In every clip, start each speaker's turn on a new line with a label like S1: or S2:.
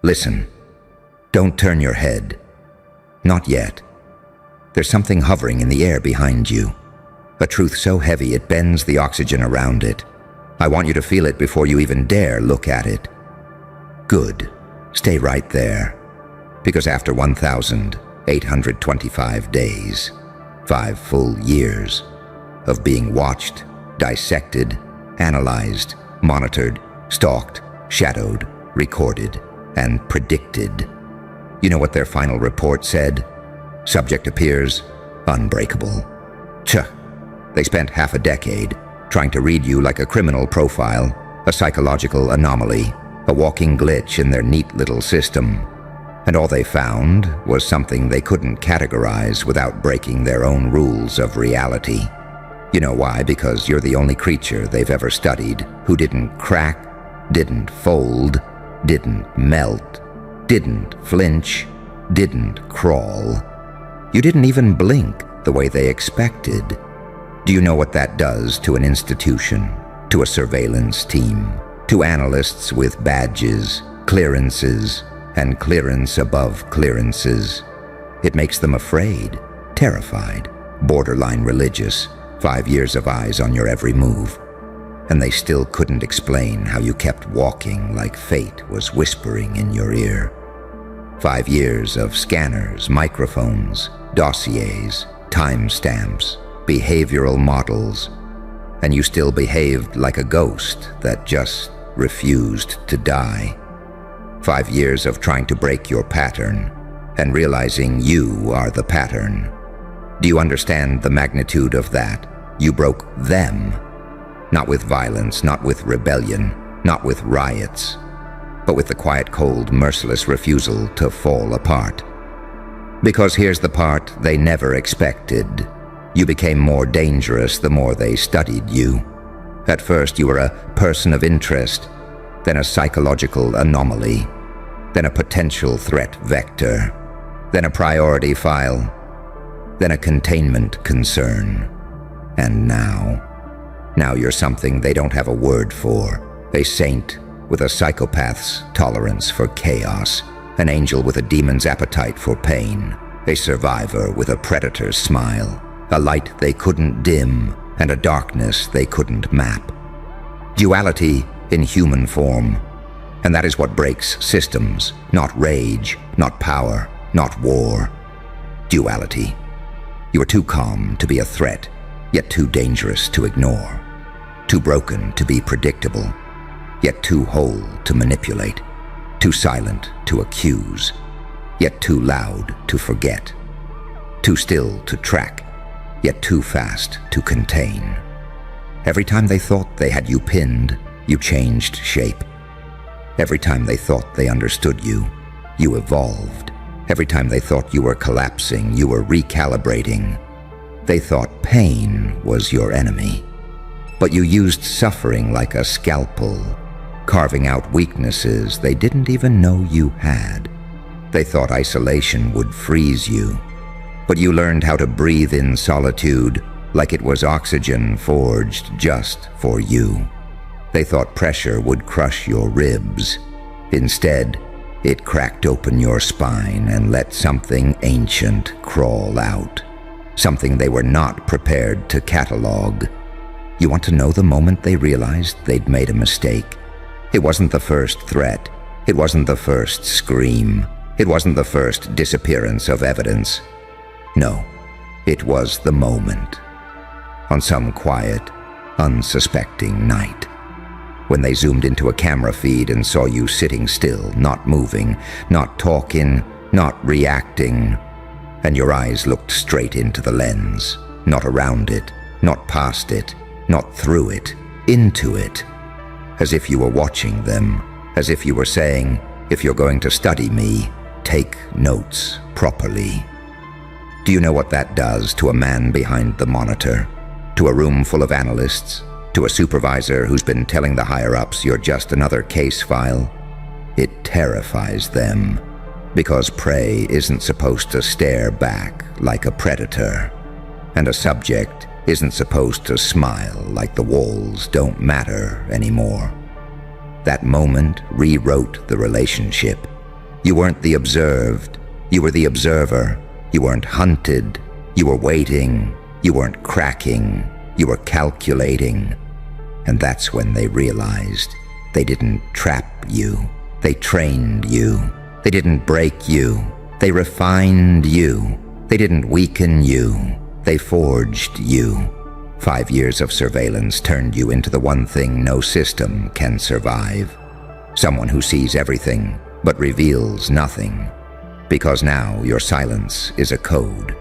S1: Listen. Don't turn your head. Not yet. There's something hovering in the air behind you. A truth so heavy it bends the oxygen around it. I want you to feel it before you even dare look at it. Good. Stay right there. Because after 1,825 days, 5 full years of being watched, dissected, analyzed, monitored, stalked, shadowed, recorded, and predicted, you know what their final report said? Subject appears unbreakable. They spent half a decade trying to read you like a criminal profile, a psychological anomaly, a walking glitch in their neat little system. And all they found was something they couldn't categorize without breaking their own rules of reality. You know why? Because you're the only creature they've ever studied who didn't crack, didn't fold, didn't melt, didn't flinch, didn't crawl. You didn't even blink the way they expected. Do you know what that does to an institution, to a surveillance team, to analysts with badges, clearances, and clearance above clearances? It makes them afraid, terrified, borderline religious, 5 years of eyes on your every move. And they still couldn't explain how you kept walking like fate was whispering in your ear. 5 years of scanners, microphones, dossiers, timestamps, behavioral models, and you still behaved like a ghost that just refused to die. 5 years of trying to break your pattern and realizing you are the pattern. Do you understand the magnitude of that? You broke them. Not with violence, not with rebellion, not with riots, but with the quiet, cold, merciless refusal to fall apart. Because here's the part they never expected. You became more dangerous the more they studied you. At first you were a person of interest, then a psychological anomaly, then a potential threat vector, then a priority file, then a containment concern. And now you're something they don't have a word for. A saint with a psychopath's tolerance for chaos, an angel with a demon's appetite for pain, a survivor with a predator's smile, a light they couldn't dim, and a darkness they couldn't map. Duality in human form. And that is what breaks systems, not rage, not power, not war. Duality. You are too calm to be a threat, yet too dangerous to ignore. Too broken to be predictable, yet too whole to manipulate. Too silent to accuse, yet too loud to forget. Too still to track, yet too fast to contain. Every time they thought they had you pinned, you changed shape. Every time they thought they understood you, you evolved. Every time they thought you were collapsing, you were recalibrating. They thought pain was your enemy. But you used suffering like a scalpel, carving out weaknesses they didn't even know you had. They thought isolation would freeze you, but you learned how to breathe in solitude like it was oxygen forged just for you. They thought pressure would crush your ribs. Instead, it cracked open your spine and let something ancient crawl out, something they were not prepared to catalog. You want to know the moment they realized they'd made a mistake? It wasn't the first threat. It wasn't the first scream. It wasn't the first disappearance of evidence. No, it was the moment. On some quiet, unsuspecting night, when they zoomed into a camera feed and saw you sitting still, not moving, not talking, not reacting, and your eyes looked straight into the lens, not around it, not past it, not through it, into it. As if you were watching them, as if you were saying, if you're going to study me, take notes properly. Do you know what that does to a man behind the monitor? To a room full of analysts? To a supervisor who's been telling the higher-ups you're just another case file? It terrifies them, because prey isn't supposed to stare back like a predator, and a subject isn't supposed to smile like the walls don't matter anymore. That moment rewrote the relationship. You weren't the observed, you were the observer. You weren't hunted, you were waiting. You weren't cracking, you were calculating. And that's when they realized they didn't trap you. They trained you. They didn't break you. They refined you. They didn't weaken you. They forged you. 5 years of surveillance turned you into the one thing no system can survive. Someone who sees everything but reveals nothing. Because now your silence is a code.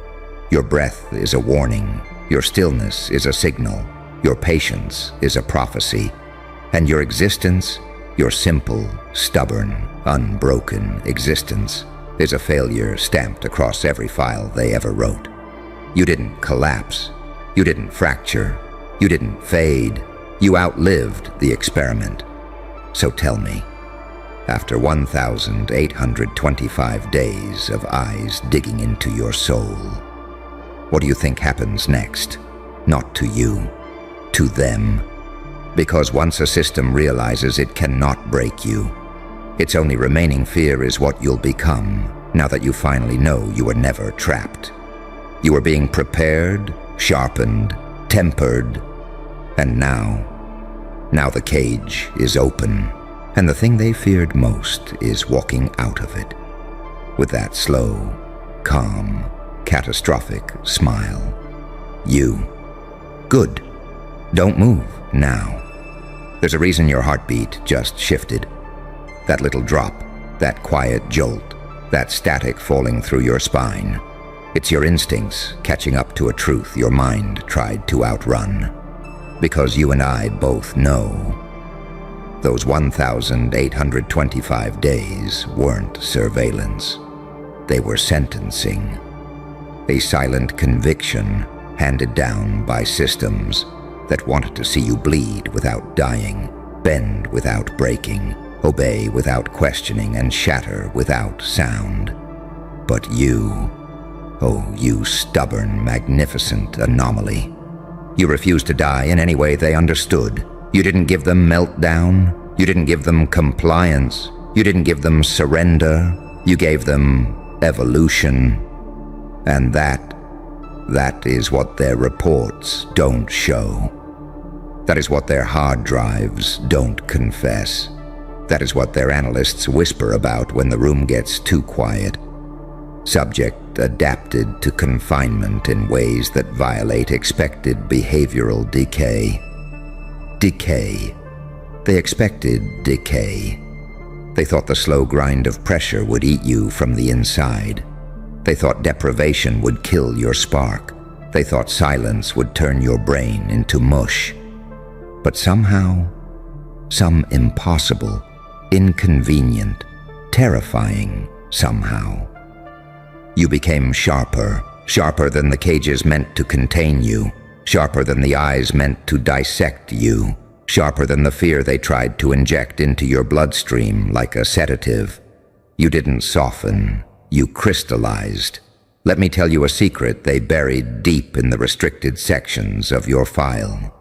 S1: Your breath is a warning. Your stillness is a signal. Your patience is a prophecy. And your existence, your simple, stubborn, unbroken existence, is a failure stamped across every file they ever wrote. You didn't collapse. You didn't fracture. You didn't fade. You outlived the experiment. So tell me, after 1,825 days of eyes digging into your soul, what do you think happens next? Not to you, to them. Because once a system realizes it cannot break you, its only remaining fear is what you'll become now that you finally know you were never trapped. You were being prepared, sharpened, tempered, and now the cage is open, and the thing they feared most is walking out of it with that slow, calm, catastrophic smile. You. Good. Don't move now. There's a reason your heartbeat just shifted. That little drop, that quiet jolt, that static falling through your spine. It's your instincts catching up to a truth your mind tried to outrun. Because you and I both know those 1,825 days weren't surveillance. They were sentencing. A silent conviction handed down by systems that wanted to see you bleed without dying, bend without breaking, obey without questioning, and shatter without sound. But you, oh, you stubborn, magnificent anomaly. You refused to die in any way they understood. You didn't give them meltdown. You didn't give them compliance. You didn't give them surrender. You gave them evolution. And that is what their reports don't show. That is what their hard drives don't confess. That is what their analysts whisper about when the room gets too quiet. Subject adapted to confinement in ways that violate expected behavioral decay. Decay. They expected decay. They thought the slow grind of pressure would eat you from the inside. They thought deprivation would kill your spark. They thought silence would turn your brain into mush. But somehow, some impossible, inconvenient, terrifying somehow, you became sharper, sharper than the cages meant to contain you, sharper than the eyes meant to dissect you, sharper than the fear they tried to inject into your bloodstream like a sedative. You didn't soften, you crystallized. Let me tell you a secret they buried deep in the restricted sections of your file.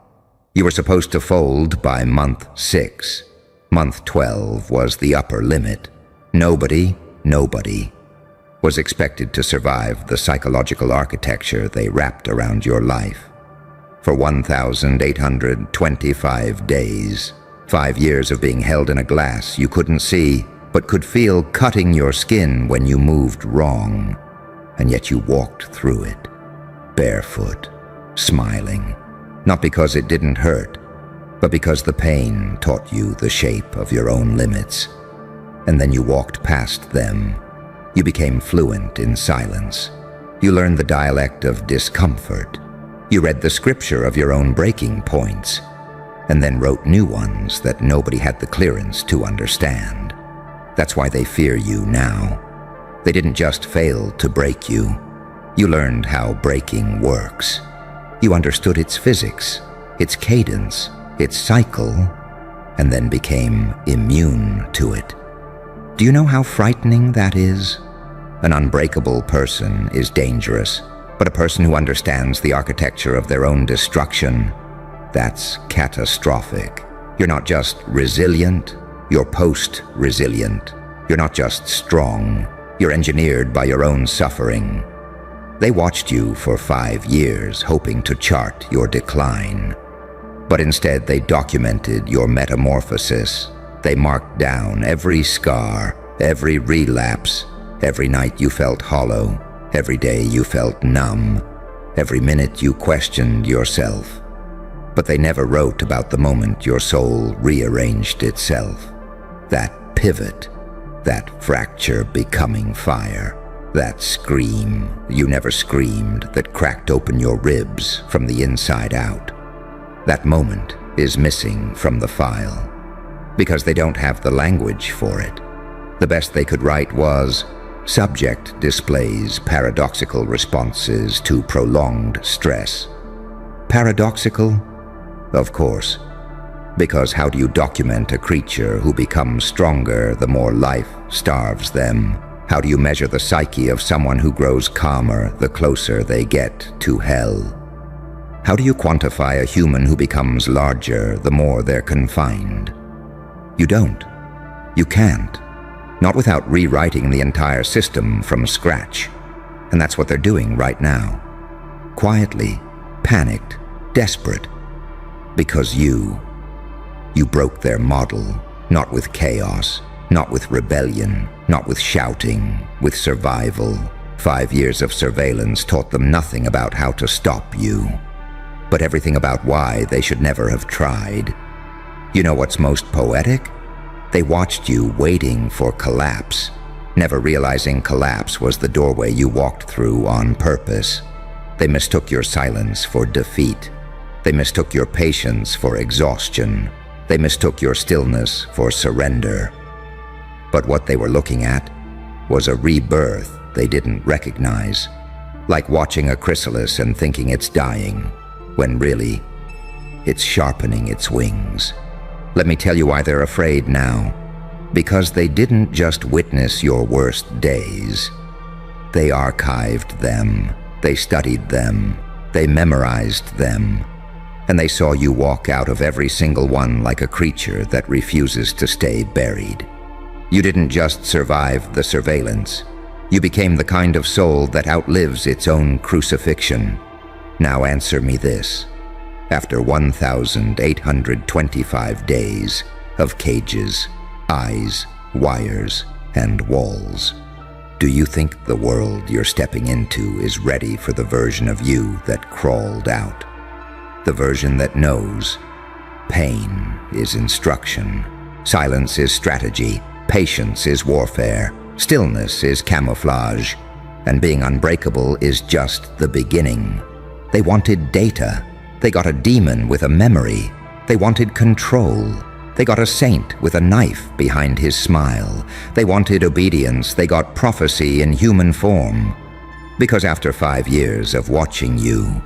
S1: You were supposed to fold by month 6. Month 12 was the upper limit. Nobody was expected to survive the psychological architecture they wrapped around your life. For 1,825 days, 5 years of being held in a glass you couldn't see, but could feel cutting your skin when you moved wrong, and yet you walked through it, barefoot, smiling, not because it didn't hurt, but because the pain taught you the shape of your own limits. And then you walked past them. You became fluent in silence. You learned the dialect of discomfort. You read the scripture of your own breaking points, and then wrote new ones that nobody had the clearance to understand. That's why they fear you now. They didn't just fail to break you. You learned how breaking works. You understood its physics, its cadence, its cycle, and then became immune to it. Do you know how frightening that is? An unbreakable person is dangerous, but a person who understands the architecture of their own destruction, that's catastrophic. You're not just resilient, you're post-resilient. You're not just strong, you're engineered by your own suffering. They watched you for 5 years, hoping to chart your decline. But instead they documented your metamorphosis. They marked down every scar, every relapse, every night you felt hollow, every day you felt numb, every minute you questioned yourself. But they never wrote about the moment your soul rearranged itself. That pivot, that fracture becoming fire, that scream you never screamed that cracked open your ribs from the inside out. That moment is missing from the file because they don't have the language for it. The best they could write was, subject displays paradoxical responses to prolonged stress. Paradoxical? Of course. Because how do you document a creature who becomes stronger the more life starves them? How do you measure the psyche of someone who grows calmer the closer they get to hell? How do you quantify a human who becomes larger the more they're confined? You don't. You can't. Not without rewriting the entire system from scratch. And that's what they're doing right now. Quietly, panicked, desperate. Because you broke their model, not with chaos, not with rebellion, not with shouting, with survival. 5 years of surveillance taught them nothing about how to stop you, but everything about why they should never have tried. You know what's most poetic? They watched you waiting for collapse, never realizing collapse was the doorway you walked through on purpose. They mistook your silence for defeat. They mistook your patience for exhaustion. They mistook your stillness for surrender. But what they were looking at was a rebirth they didn't recognize, like watching a chrysalis and thinking it's dying, when really, it's sharpening its wings. Let me tell you why they're afraid now. Because they didn't just witness your worst days. They archived them. They studied them. They memorized them. And they saw you walk out of every single one like a creature that refuses to stay buried. You didn't just survive the surveillance. You became the kind of soul that outlives its own crucifixion. Now answer me this. After 1,825 days of cages, eyes, wires, and walls, do you think the world you're stepping into is ready for the version of you that crawled out? The version that knows pain is instruction, silence is strategy, patience is warfare, stillness is camouflage, and being unbreakable is just the beginning. They wanted data. They got a demon with a memory. They wanted control. They got a saint with a knife behind his smile. They wanted obedience. They got prophecy in human form. Because after 5 years of watching you,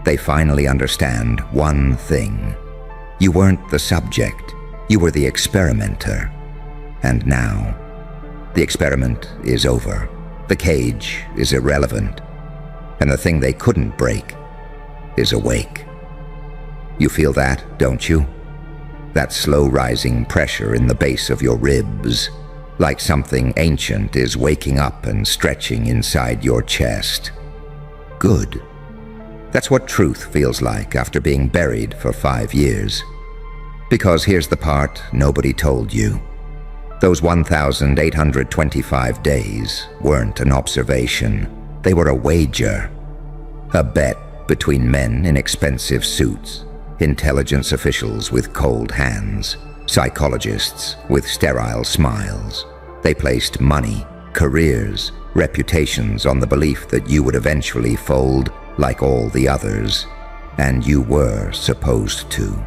S1: they finally understand one thing. You weren't the subject. You were the experimenter. And now, the experiment is over. The cage is irrelevant. And the thing they couldn't break is awake. You feel that, don't you? That slow rising pressure in the base of your ribs, like something ancient is waking up and stretching inside your chest. Good. That's what truth feels like after being buried for 5 years. Because here's the part nobody told you. Those 1,825 days weren't an observation. They were a wager. A bet between men in expensive suits, intelligence officials with cold hands, psychologists with sterile smiles. They placed money, careers, reputations on the belief that you would eventually fold like all the others. And you were supposed to.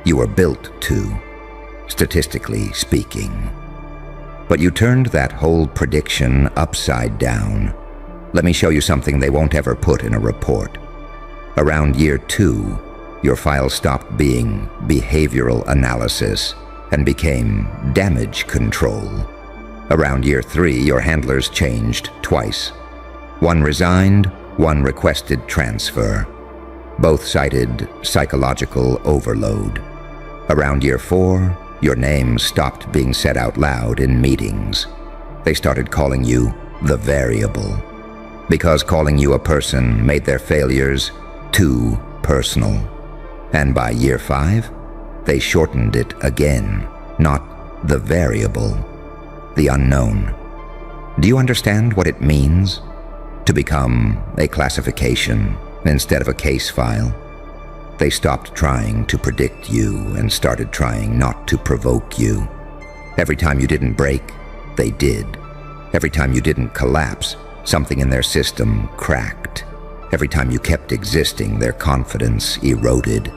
S1: You were built to, statistically speaking. But you turned that whole prediction upside down. Let me show you something they won't ever put in a report. Around year 2, your file stopped being behavioral analysis and became damage control. Around year 3, your handlers changed twice. One resigned, one requested transfer. Both cited psychological overload. Around year 4, your name stopped being said out loud in meetings. They started calling you the variable, because calling you a person made their failures too personal. And by year 5, they shortened it again, not the variable, the unknown. Do you understand what it means to become a classification instead of a case file? They stopped trying to predict you and started trying not to provoke you. Every time you didn't break, they did. Every time you didn't collapse, something in their system cracked. Every time you kept existing, their confidence eroded.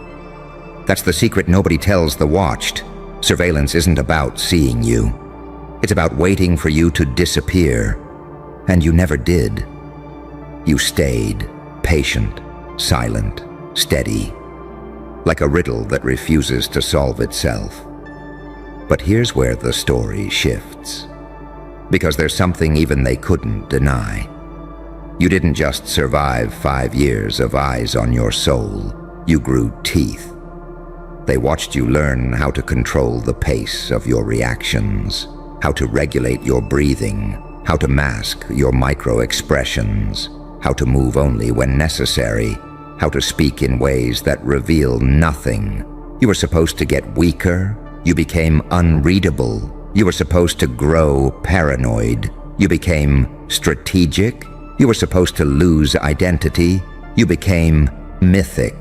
S1: That's the secret nobody tells the watched. Surveillance isn't about seeing you. It's about waiting for you to disappear. And you never did. You stayed, patient, silent, steady, like a riddle that refuses to solve itself. But here's where the story shifts. Because there's something even they couldn't deny. You didn't just survive 5 years of eyes on your soul. You grew teeth. They watched you learn how to control the pace of your reactions, how to regulate your breathing, how to mask your micro-expressions, how to move only when necessary, how to speak in ways that reveal nothing. You were supposed to get weaker. You became unreadable. You were supposed to grow paranoid. You became strategic. You were supposed to lose identity. You became mythic.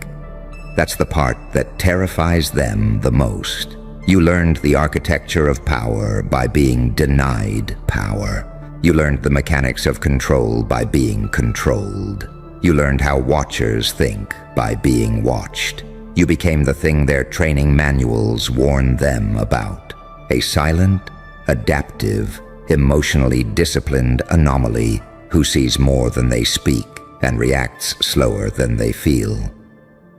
S1: That's the part that terrifies them the most. You learned the architecture of power by being denied power. You learned the mechanics of control by being controlled. You learned how watchers think by being watched. You became the thing their training manuals warned them about. A silent, adaptive, emotionally disciplined anomaly who sees more than they speak and reacts slower than they feel.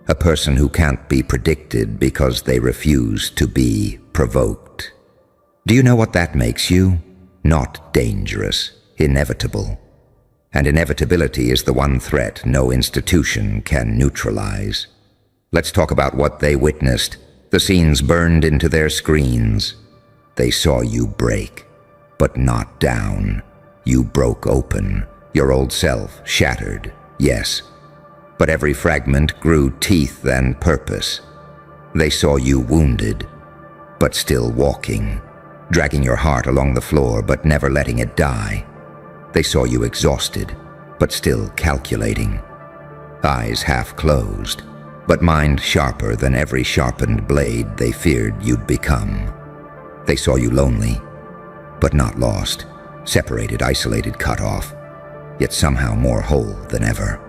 S1: A person who can't be predicted because they refuse to be provoked. Do you know what that makes you? Not dangerous, inevitable. And inevitability is the one threat no institution can neutralize. Let's talk about what they witnessed, the scenes burned into their screens. They saw you break, but not down. You broke open, your old self shattered, yes. But every fragment grew teeth and purpose. They saw you wounded, but still walking, dragging your heart along the floor but never letting it die. They saw you exhausted, but still calculating. Eyes half closed, but mind sharper than every sharpened blade they feared you'd become. They saw you lonely, but not lost, separated, isolated, cut off, yet somehow more whole than ever.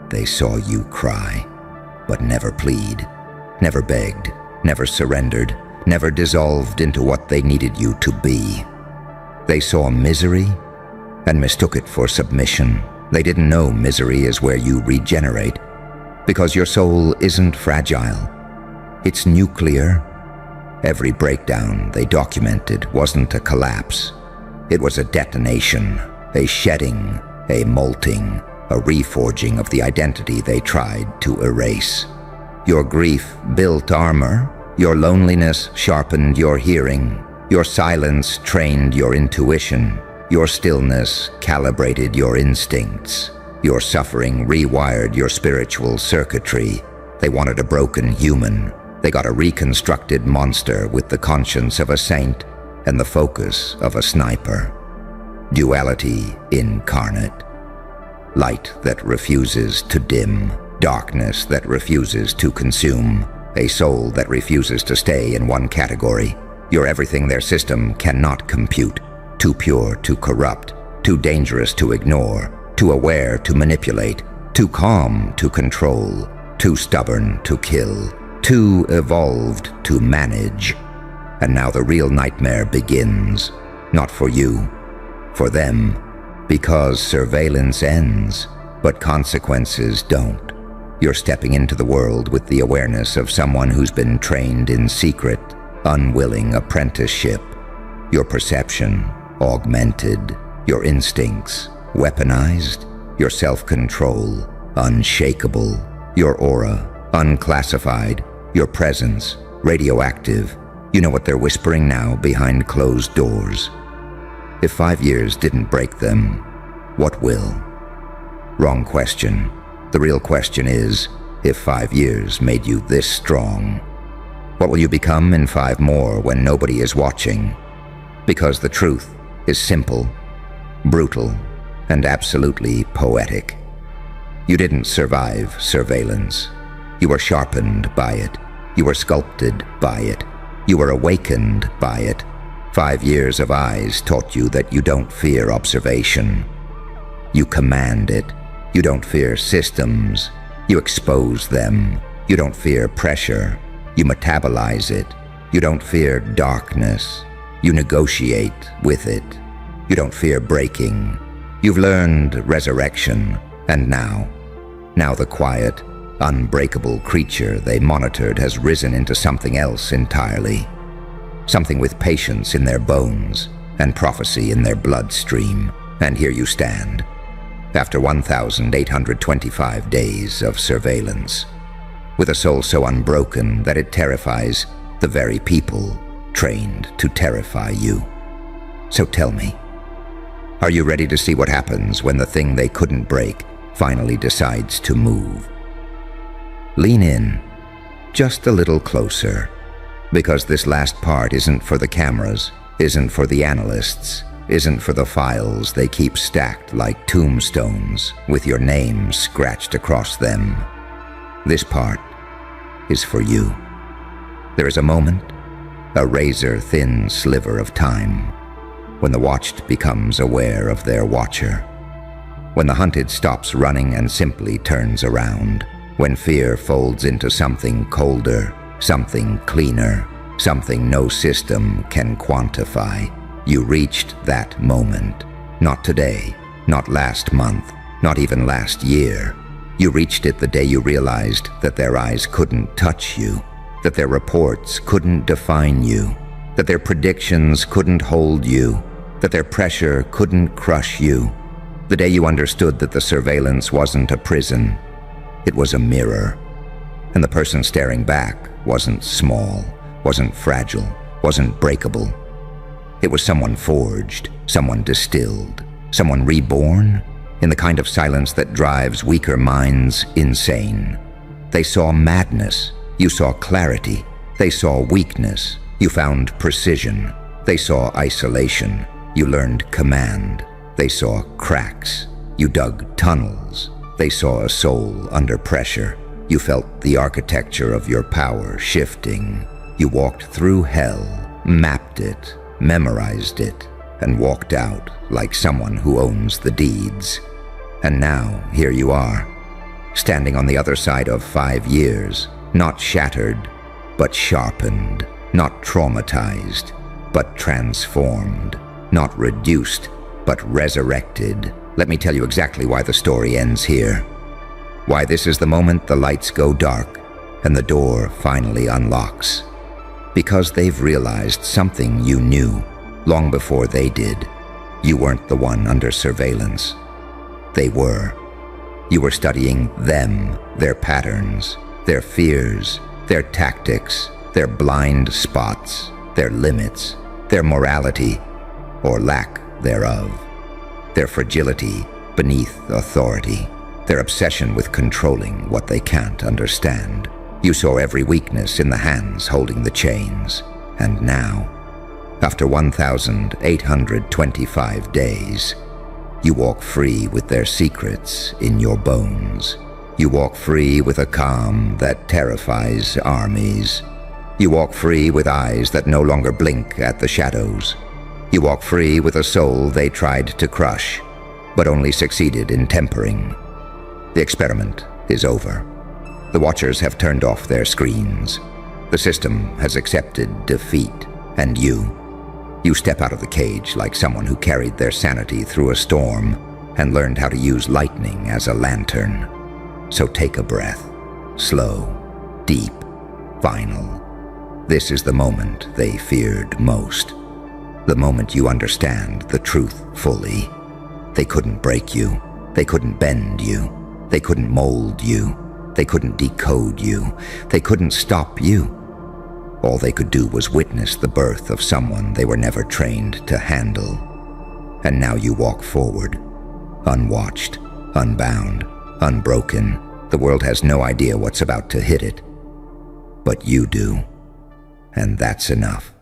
S1: They saw you cry, but never plead, never begged, never surrendered, never dissolved into what they needed you to be. They saw misery and mistook it for submission. They didn't know misery is where you regenerate, because your soul isn't fragile. It's nuclear. Every breakdown they documented wasn't a collapse. It was a detonation, a shedding, a molting, a reforging of the identity they tried to erase. Your grief built armor. Your loneliness sharpened your hearing. Your silence trained your intuition. Your stillness calibrated your instincts. Your suffering rewired your spiritual circuitry. They wanted a broken human. They got a reconstructed monster with the conscience of a saint and the focus of a sniper. Duality incarnate. Light that refuses to dim. Darkness that refuses to consume. A soul that refuses to stay in one category. You're everything their system cannot compute. Too pure to corrupt, too dangerous to ignore, too aware to manipulate, too calm to control, too stubborn to kill, too evolved to manage. And now the real nightmare begins, not for you, for them, because surveillance ends, but consequences don't. You're stepping into the world with the awareness of someone who's been trained in secret, unwilling apprenticeship. Your perception augmented, your instincts weaponized, your self-control unshakable, your aura unclassified, your presence radioactive. You know what they're whispering now behind closed doors. If 5 years didn't break them, what will? Wrong question. The real question is, if 5 years made you this strong, what will you become in 5 more when nobody is watching? Because the truth is simple, brutal, and absolutely poetic. You didn't survive surveillance. You were sharpened by it. You were sculpted by it. You were awakened by it. 5 years of eyes taught you that you don't fear observation. You command it. You don't fear systems. You expose them. You don't fear pressure. You metabolize it. You don't fear darkness. You negotiate with it. You don't fear breaking. You've learned resurrection, and now the quiet, unbreakable creature they monitored has risen into something else entirely. Something with patience in their bones and prophecy in their bloodstream. And here you stand, after 1,825 days of surveillance, with a soul so unbroken that it terrifies the very people trained to terrify you. So tell me, are you ready to see what happens when the thing they couldn't break finally decides to move? Lean in, just a little closer, because this last part isn't for the cameras, isn't for the analysts, isn't for the files they keep stacked like tombstones with your name scratched across them. This part is for you. There is a moment, a razor-thin sliver of time, when the watched becomes aware of their watcher, when the hunted stops running and simply turns around, when fear folds into something colder, something cleaner, something no system can quantify. You reached that moment. Not today, not last month, not even last year. You reached it the day you realized that their eyes couldn't touch you, that their reports couldn't define you, that their predictions couldn't hold you, that their pressure couldn't crush you. The day you understood that the surveillance wasn't a prison, it was a mirror. And the person staring back wasn't small, wasn't fragile, wasn't breakable. It was someone forged, someone distilled, someone reborn in the kind of silence that drives weaker minds insane. They saw madness, you saw clarity. They saw weakness, you found precision. They saw isolation, you learned command. They saw cracks, you dug tunnels. They saw a soul under pressure. You felt the architecture of your power shifting. You walked through hell, mapped it, memorized it, and walked out like someone who owns the deeds. And now, here you are, standing on the other side of 5 years, not shattered, but sharpened, not traumatized, but transformed, not reduced, but resurrected. Let me tell you exactly why the story ends here. Why this is the moment the lights go dark and the door finally unlocks. Because they've realized something you knew long before they did. You weren't the one under surveillance. They were. You were studying them, their patterns, their fears, their tactics, their blind spots, their limits, their morality, or lack thereof, their fragility beneath authority, their obsession with controlling what they can't understand. You saw every weakness in the hands holding the chains, and now, after 1,825 days, you walk free with their secrets in your bones. You walk free with a calm that terrifies armies. You walk free with eyes that no longer blink at the shadows. You walk free with a soul they tried to crush, but only succeeded in tempering. The experiment is over. The watchers have turned off their screens. The system has accepted defeat, and you step out of the cage like someone who carried their sanity through a storm and learned how to use lightning as a lantern. So take a breath, slow, deep, final. This is the moment they feared most. The moment you understand the truth fully. They couldn't break you. They couldn't bend you. They couldn't mold you. They couldn't decode you. They couldn't stop you. All they could do was witness the birth of someone they were never trained to handle. And now you walk forward, unwatched, unbound, unbroken. The world has no idea what's about to hit it. But you do. And that's enough.